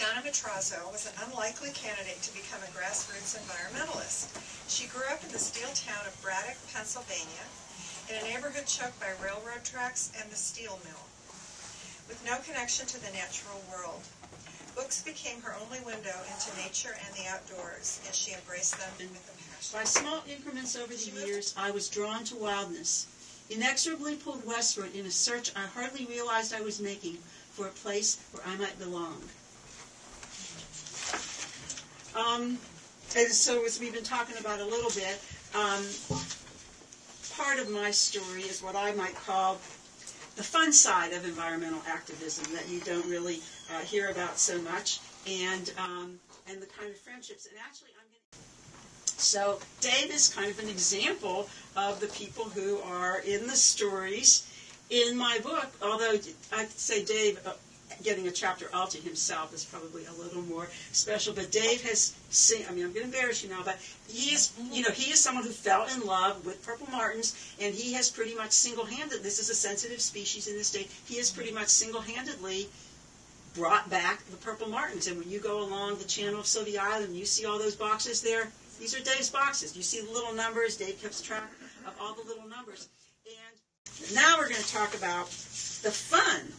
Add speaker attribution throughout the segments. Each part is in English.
Speaker 1: Donna Matrazzo was an unlikely candidate to become a grassroots environmentalist. She grew up in the steel town of Braddock, Pennsylvania, in a neighborhood choked by railroad tracks and the steel mill, with no connection to the natural world. Books became her only window into nature and the outdoors, and she embraced them with a passion.
Speaker 2: By small increments over the years, I was drawn to wildness, inexorably pulled westward in a search I hardly realized I was making for a place where I might belong. And so, as we've been talking about a little bit, part of my story is what I might call the fun side of environmental activism that you don't really hear about so much, and the kind of friendships. And actually, so Dave is kind of an example of the people who are in the stories in my book, although I'd say Dave, getting a chapter all to himself is probably a little more special, but Dave has seen, I'm going to embarrass you now, but he is, he is someone who fell in love with purple martins, and he has pretty much single-handed, this is a sensitive species in this state, he has pretty much single-handedly brought back the purple martins. And when you go along the channel of Sylvia Island, you see all those boxes there. These are Dave's boxes. You see the little numbers. Dave keeps track of all the little numbers. And now we're going to talk about the fun,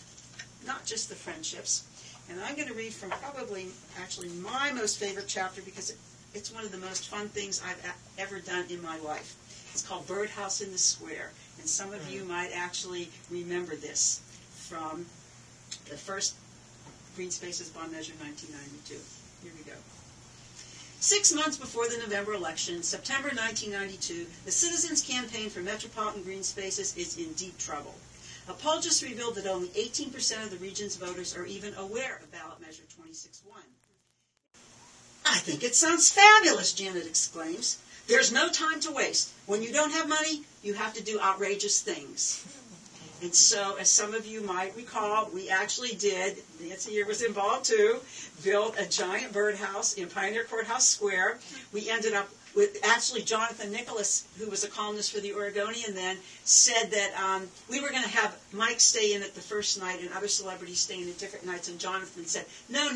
Speaker 2: not just the friendships. And I'm going to read from probably, actually, my most favorite chapter because it's one of the most fun things I've ever done in my life. It's called Birdhouse in the Square. And some of you might actually remember this from the first Green Spaces Bond Measure 1992. Here we go. 6 months before the November election, September 1992, the Citizens Campaign for Metropolitan Green Spaces is in deep trouble. A poll just revealed that only 18% of the region's voters are even aware of ballot measure 26-1. I think it sounds fabulous, Janet exclaims. There's no time to waste. When you don't have money, you have to do outrageous things. And so, as some of you might recall, we actually did, Nancy here was involved too, build a giant birdhouse in Pioneer Courthouse Square. We ended up with, actually, Jonathan Nicholas, who was a columnist for the Oregonian then, said that we were going to have Mike stay in it the first night and other celebrities staying at different nights, and Jonathan said, no,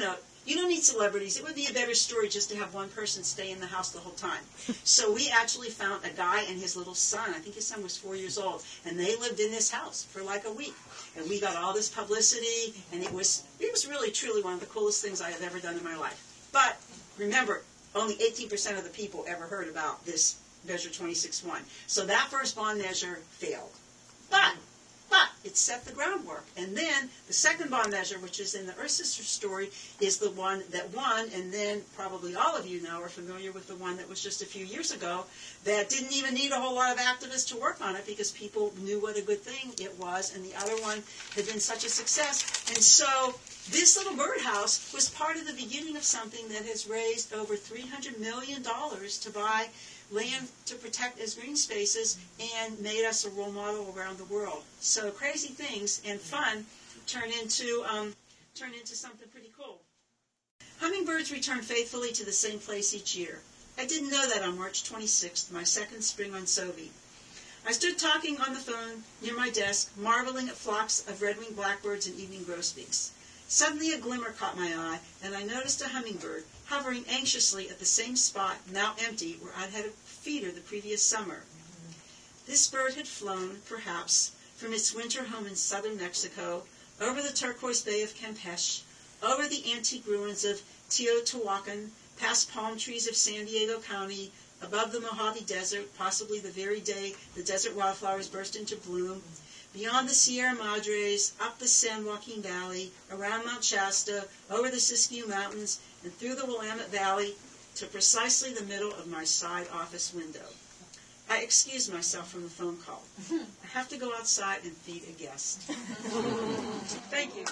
Speaker 2: you don't need celebrities. It would be a better story just to have one person stay in the house the whole time. So we actually found a guy and his little son. I think his son was 4 years old. And they lived in this house for like a week. And we got all this publicity. And it was really, truly one of the coolest things I have ever done in my life. But remember, only 18% of the people ever heard about this Measure 26-1. So that first bond measure failed. But it set the groundwork. And then the second bond measure, which is in the Earth Sister story, is the one that won. And then probably all of you now are familiar with the one that was just a few years ago that didn't even need a whole lot of activists to work on it because people knew what a good thing it was. And the other one had been such a success. And so this little birdhouse was part of the beginning of something that has raised over $300 million to buy land to protect as green spaces and made us a role model around the world. So crazy things and fun turn into something pretty cool. Hummingbirds return faithfully to the same place each year. I didn't know that on March 26th, my second spring on Sovi. I stood talking on the phone near my desk, marveling at flocks of red-winged blackbirds and evening grosbeaks. Suddenly a glimmer caught my eye, and I noticed a hummingbird hovering anxiously at the same spot, now empty, where I'd had a feeder the previous summer. This bird had flown, perhaps, from its winter home in southern Mexico, over the turquoise Bay of Campeche, over the antique ruins of Teotihuacan, past palm trees of San Diego County, above the Mojave Desert, possibly the very day the desert wildflowers burst into bloom, beyond the Sierra Madres, up the San Joaquin Valley, around Mount Shasta, over the Siskiyou Mountains, and through the Willamette Valley to precisely the middle of my side office window. I excused myself from the phone call. I have to go outside and feed a guest. Thank you.